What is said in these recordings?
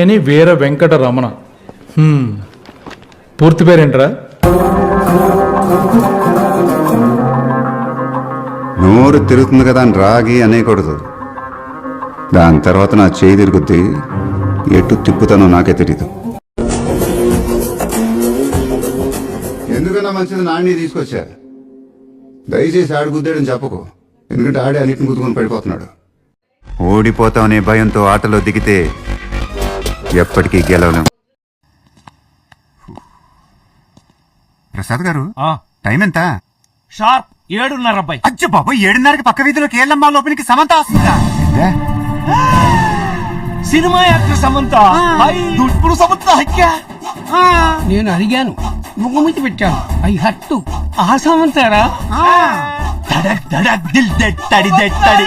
అని వీర వెంకట రమణ. పూర్తి పేరేంట్రా? నోరు తిరుగుతుంది కదా అని రాగి అనేకూడదు. దాని తర్వాత నా చేయి తిరుగుద్ది, ఎటు తిప్పుతానో నాకే తెలియదు. ఎందుకన్నా మంచిది నాణ్ణి తీసుకొచ్చా. దయచేసి ఆడు గుద్దాడని చెప్పకు, ఎందుకంటే ఆడే అన్నిటిని గుద్దుకొని పడిపోతున్నాడు. ఓడిపోతామనే భయంతో ఆటలో దిగితే ఎప్పటికీ గెలవలేం. ప్రసాద్ గారు, టైం ఎంత? షార్ప్ 7:30 అబ్బాయి. అచ్చ బాబు, 7:30కి పక్క వీధిలో కేఎల్ఎం లోపలికి సమంత వస్తుందా? Cinema actor Samantha. ఇప్పుడు సమంత హత్య. నేను అడిగాను, ముఖమితి పెట్టాను. అవి హట్టు ఆ సమంతారా? దడక్ దడక్ దిల్ దెట్టడి దెట్టడి.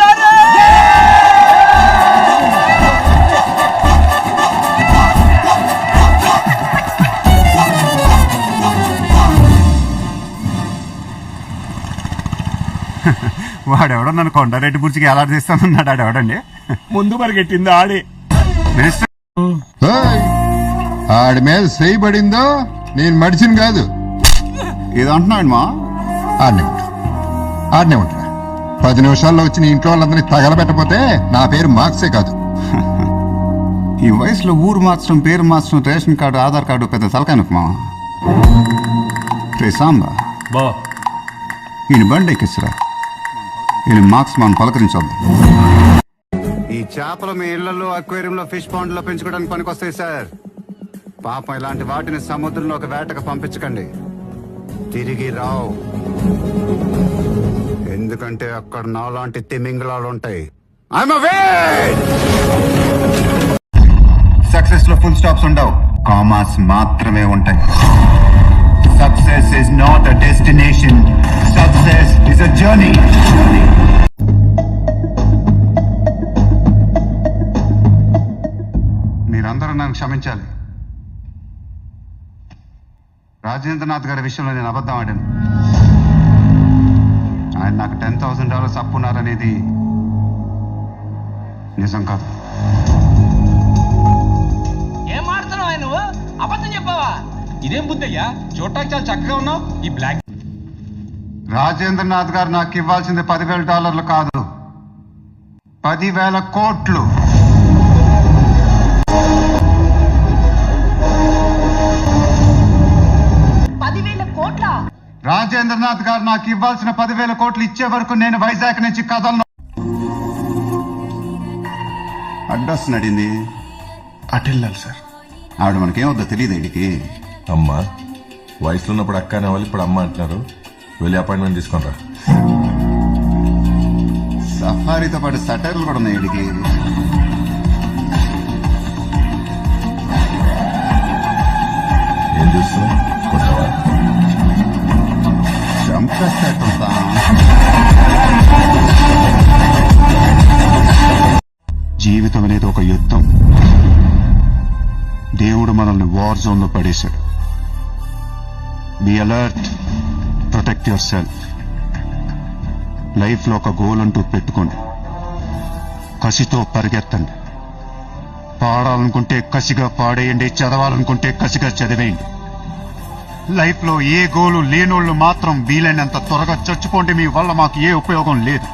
వాడెవడో నన్ను కొండారెడ్డి బుర్చికి ఎలా చేస్తానన్నాడు. ఆడెవడండి? ముందు పరిగెట్టింది ఆడే. ఆడి మీద చేయబడిందో నేను మడిచిని కాదు. ఏదో అంటున్నాడు మా. ఆడనే ఉంటా 10 నిమిషాల్లో వచ్చి నీ ఇంట్లో వాళ్ళందరినీ తగలబెట్టపోతే నా పేరు మార్క్సే కాదు. ఈ వయసులో ఊరు మార్చడం, పేరు మార్చడం, రేషన్ కార్డు, ఆధార్ కార్డు పెద్ద తలకాయనకు మా. రే సాంబా, ఈయన బండి ఎక్కిస్తురా. ఈయన మార్క్స్ మనం పలకరించొద్దు. ఈ చేపలు మీ ఇళ్లలో, అక్వేరియంలో, ఫిష్ పాండ్ లో పెంచుకోవడానికి పనికొస్తాయి సార్. పాపం ఇలాంటి వాటిని సముద్రంలో ఒక వేటకు పంపించకండి, తిరిగి రావు. ఎందుకంటే అక్కడ నాలాంటి తిమింగలాలు ఉంటాయి. సక్సెస్ లో ఫుల్ స్టాప్స్ ఉండవు, కామాస్ మాత్రమే ఉంటాయి. Success is not a destination, success is a journey. మీరందరూ నన్ను క్షమించాలి. రాజేంద్రనాథ్ గారి విషయంలో నేను అబద్ధం ఆడాను. ఆయన నాకు $10,000 అప్పున్నారనేది నిజం కాదు. ఏం మాడుతున్నావు ఆయన? నువ్వు అబద్ధం చెప్పావా? ఇదేం బుద్ధయ్యా, చూడటానికి చాలా చక్కగా ఉన్నావు. ఈ బ్లాక్ రాజేంద్రనాథ్ గారు నాకు ఇవ్వాల్సింది $10,000 కాదు, 10,000 కోట్లు. రాజేంద్రనాథ్ గారు నాకు ఇవ్వాల్సిన 10,000 కోట్లు ఇచ్చే వరకు నేను వైజాగ్ నుంచి కదలను. Address నడింది అటెళ్ళాలి sir. ఆవిడ మనకేమవుద్దో తెలియదు. వీడికి అమ్మ వయసులో ఉన్నప్పుడు అక్క అనే వాళ్ళు ఇప్పుడు అమ్మ అంటున్నారు. వెళ్ళి అపాయింట్మెంట్ తీసుకుని రా. సఫారీతో పాటు సటర్లు కూడా ఉన్నాయి వీడికి. ఏం చూస్తున్నా కొట్టవా? చంపేస్తా. జీవితం అనేది ఒక యుద్ధం. దేవుడు మనల్ని వార్ జోన్ లో పడేశాడు. Be alert, protect your self. Life లో ఒక గోల్ అంటూ పెట్టుకోండి, కసితో పరిగెత్తండి. పాడాలనుకుంటే కసిగా పాడేయండి, చదవాలనుకుంటే కసిగా చదివేయండి. లైఫ్ లో ఏ గోలు లేనోళ్ళు మాత్రం వీలైనంత త్వరగా చచ్చిపోండి. మీ వల్ల మాకు ఏ ఉపయోగం లేదు.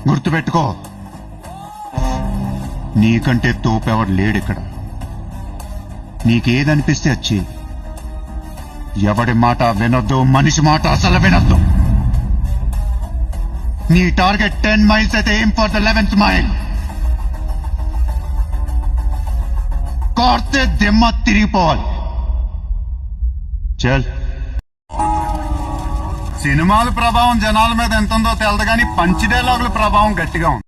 గుర్తుపెట్టుకో, నీకంటే తోపెవడు లేడిక్కడ. నీకేదనిపిస్తే వచ్చి ఎవడి మాట వినొద్దు, మనిషి మాట అసలు వినొద్దు. నీ టార్గెట్ 10 మైల్స్ అయితే aim for the 11th mile. కార్తే దిమ్మ తిరిగిపోవాలి. చల్. సినిమాల ప్రభావం జనాల మీద ఎంత ఉందో తెలదు, కానీ పంచి డైలాగుల ప్రభావం గట్టిగా ఉంది.